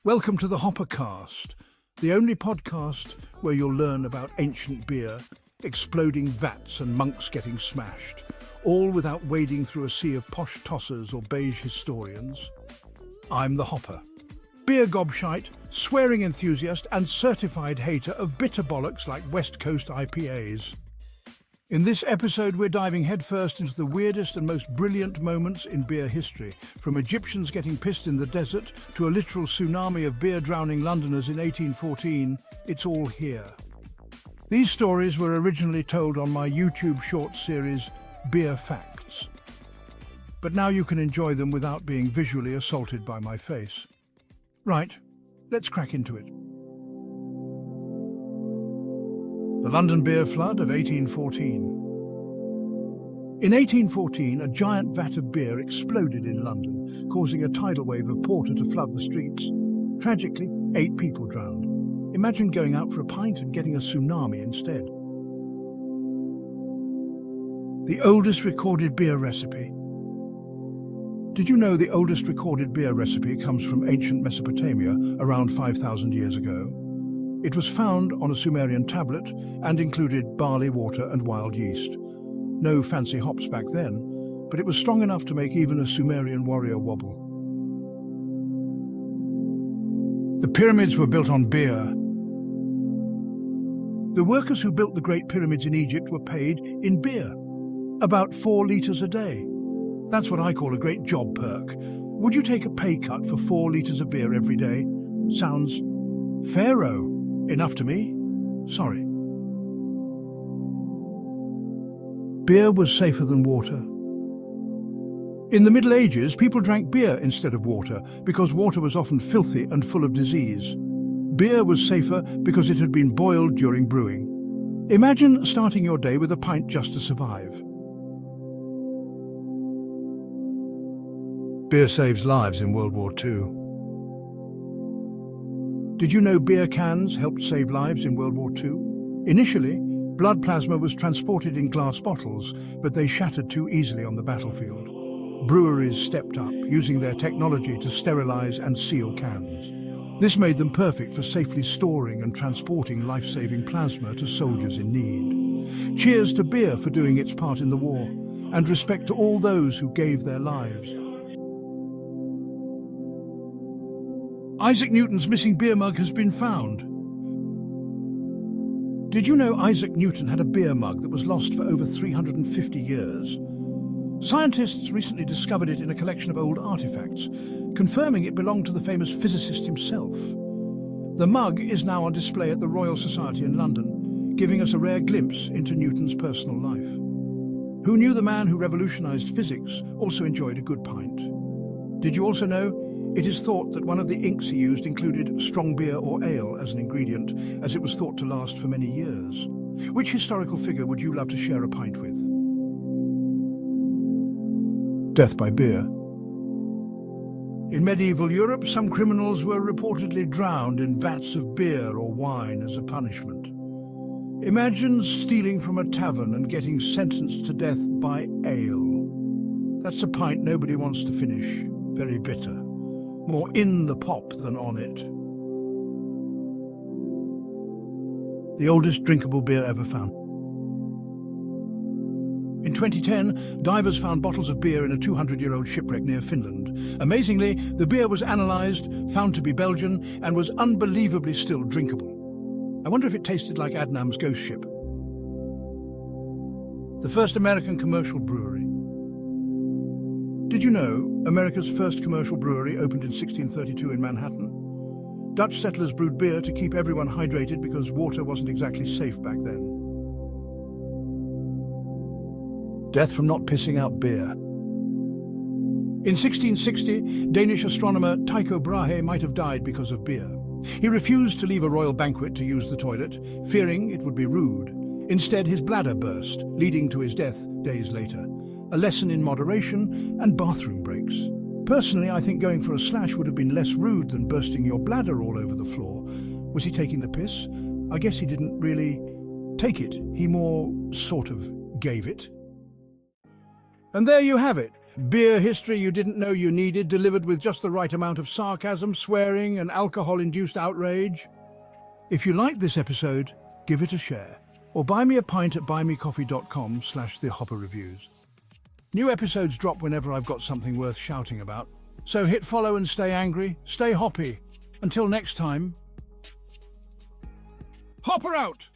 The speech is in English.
Welcome to the Hoppercast, the only podcast where you'll learn about ancient beer, exploding vats and monks getting smashed, all without wading through a sea of posh tossers or beige historians. I'm the Hopper, beer gobshite, swearing enthusiast and certified hater of bitter bollocks like West Coast IPAs. In this episode, we're diving headfirst into the weirdest and most brilliant moments in beer history, from Egyptians getting pissed in the desert to a literal tsunami of beer drowning Londoners in 1814. It's all here. These stories were originally told on my YouTube short series, Beer Facts. But now you can enjoy them without being visually assaulted by my face. Right, let's crack into it. The London beer flood of 1814. In 1814, a giant vat of beer exploded in London, causing a tidal wave of porter to flood the streets. Tragically, 8 people drowned. Imagine going out for a pint and getting a tsunami instead. The oldest recorded beer recipe. Did you know the oldest recorded beer recipe comes from ancient Mesopotamia around 5,000 years ago? It was found on a Sumerian tablet and included barley, water and wild yeast. No fancy hops back then, but it was strong enough to make even a Sumerian warrior wobble. The pyramids were built on beer. The workers who built the Great Pyramids in Egypt were paid in beer, about 4 litres a day. That's what I call a great job perk. Would you take a pay cut for 4 litres of beer every day? Sounds pharaoh. Enough to me? Sorry. Beer was safer than water. In the Middle Ages, people drank beer instead of water because water was often filthy and full of disease. Beer was safer because it had been boiled during brewing. Imagine starting your day with a pint just to survive. Beer saves lives in World War II. Did you know beer cans helped save lives in World War II? Initially, blood plasma was transported in glass bottles, but they shattered too easily on the battlefield. Breweries stepped up, using their technology to sterilize and seal cans. This made them perfect for safely storing and transporting life-saving plasma to soldiers in need. Cheers to beer for doing its part in the war, and respect to all those who gave their lives. Isaac Newton's missing beer mug has been found. Did you know Isaac Newton had a beer mug that was lost for over 350 years? Scientists recently discovered it in a collection of old artifacts, confirming it belonged to the famous physicist himself. The mug is now on display at the Royal Society in London, giving us a rare glimpse into Newton's personal life. Who knew the man who revolutionized physics also enjoyed a good pint? Did you also know it is thought that one of the inks he used included strong beer or ale as an ingredient, as it was thought to last for many years? Which historical figure would you love to share a pint with? Death by beer. In medieval Europe, some criminals were reportedly drowned in vats of beer or wine as a punishment. Imagine stealing from a tavern and getting sentenced to death by ale. That's a pint nobody wants to finish. Very bitter. More in the pop than on it. The oldest drinkable beer ever found. In 2010, divers found bottles of beer in a 200-year-old shipwreck near Finland. Amazingly, the beer was analysed, found to be Belgian, and was unbelievably still drinkable. I wonder if it tasted like Adnam's ghost ship. The first American commercial brewery. Did you know America's first commercial brewery opened in 1632 in Manhattan? Dutch settlers brewed beer to keep everyone hydrated because water wasn't exactly safe back then. Death from not pissing out beer. In 1660, Danish astronomer Tycho Brahe might have died because of beer. He refused to leave a royal banquet to use the toilet, fearing it would be rude. Instead, his bladder burst, leading to his death days later. A lesson in moderation and bathroom breaks. Personally, I think going for a slash would have been less rude than bursting your bladder all over the floor. Was he taking the piss? I guess he didn't really take it. He more sort of gave it. And there you have it. Beer history you didn't know you needed, delivered with just the right amount of sarcasm, swearing, and alcohol-induced outrage. If you liked this episode, give it a share, or buy me a pint at buymecoffee.com/thehopperreviews. New episodes drop whenever I've got something worth shouting about, so hit follow and stay angry, stay hoppy. Until next time, Hopper out!